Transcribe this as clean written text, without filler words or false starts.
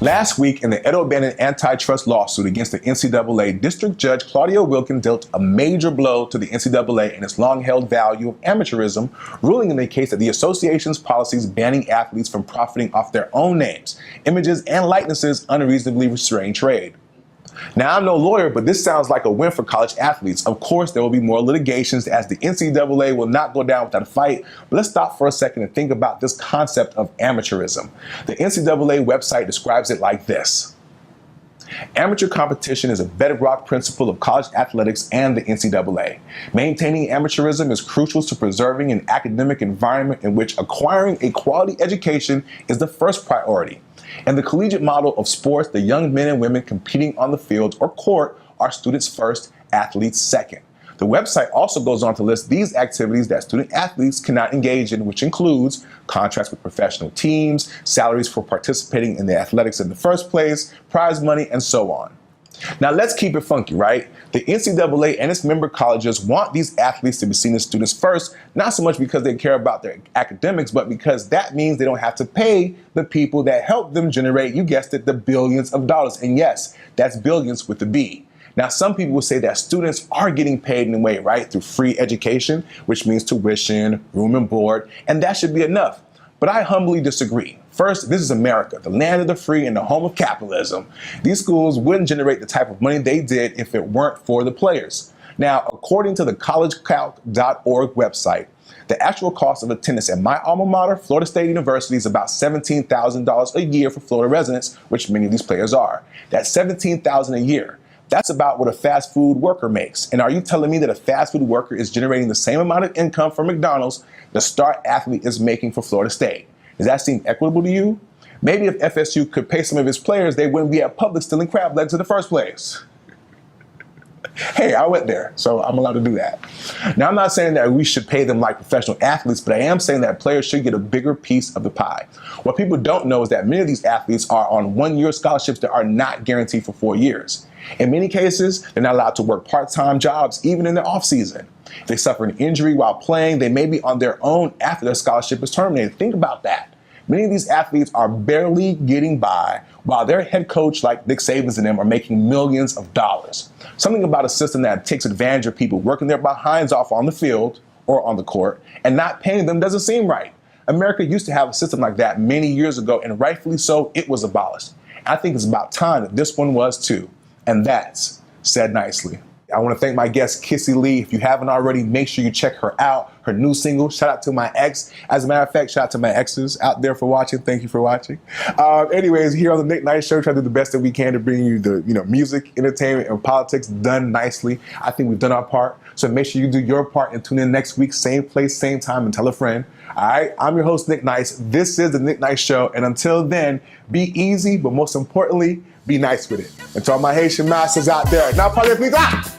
Last week, in the Ed O'Bannon antitrust lawsuit against the NCAA, District Judge Claudia Wilken dealt a major blow to the NCAA and its long-held value of amateurism, ruling in the case that the association's policies banning athletes from profiting off their own names, images, and likenesses unreasonably restrain trade. Now, I'm no lawyer, but this sounds like a win for college athletes. Of course, there will be more litigations as the NCAA will not go down without a fight. But let's stop for a second and think about this concept of amateurism. The NCAA website describes it like this. Amateur competition is a bedrock principle of college athletics and the NCAA. Maintaining amateurism is crucial to preserving an academic environment in which acquiring a quality education is the first priority. In the collegiate model of sports, the young men and women competing on the field or court are students first, athletes second. The website also goes on to list these activities that student athletes cannot engage in, which includes contracts with professional teams, salaries for participating in the athletics in the first place, prize money, and so on. Now let's keep it funky, right? The NCAA and its member colleges want these athletes to be seen as students first, not so much because they care about their academics, but because that means they don't have to pay the people that help them generate, you guessed it, the billions of dollars. And yes, that's billions with a B. Now, some people will say that students are getting paid in a way, right, through free education, which means tuition, room and board, and that should be enough. But I humbly disagree. First, this is America, the land of the free and the home of capitalism. These schools wouldn't generate the type of money they did if it weren't for the players. Now, according to the collegecalc.org website, the actual cost of attendance at my alma mater, Florida State University, is about $17,000 a year for Florida residents, which many of these players are. That's $17,000 a year. That's about what a fast food worker makes. And are you telling me that a fast food worker is generating the same amount of income for McDonald's the star athlete is making for Florida State? Does that seem equitable to you? Maybe if FSU could pay some of its players, they wouldn't be at Publix stealing crab legs in the first place. Hey, I went there, so I'm allowed to do that. Now, I'm not saying that we should pay them like professional athletes, but I am saying that players should get a bigger piece of the pie. What people don't know is that many of these athletes are on one-year scholarships that are not guaranteed for 4 years. In many cases, they're not allowed to work part-time jobs, even in the off-season. If they suffer an injury while playing, they may be on their own after their scholarship is terminated. Think about that. Many of these athletes are barely getting by while their head coach, like Nick Saban and them, are making millions of dollars. Something about a system that takes advantage of people working their behinds off on the field or on the court and not paying them doesn't seem right. America used to have a system like that many years ago, and rightfully so, it was abolished. I think it's about time that this one was too. And that's said nicely. I want to thank my guest, Kissy Lee. If you haven't already, make sure you check her out. Her new single, shout out to my ex. As a matter of fact, shout out to my exes out there for watching. Thank you for watching. Anyways, here on the Nick Nice Show, try to do the best that we can to bring you the music, entertainment, and politics done nicely. I think we've done our part. So make sure you do your part and tune in next week, same place, same time, and tell a friend. All right, I'm your host, Nick Nice. This is the Nick Nice Show. And until then, be easy, but most importantly, be nice with it. And to all my Haitian masters out there, now parlez plus tard!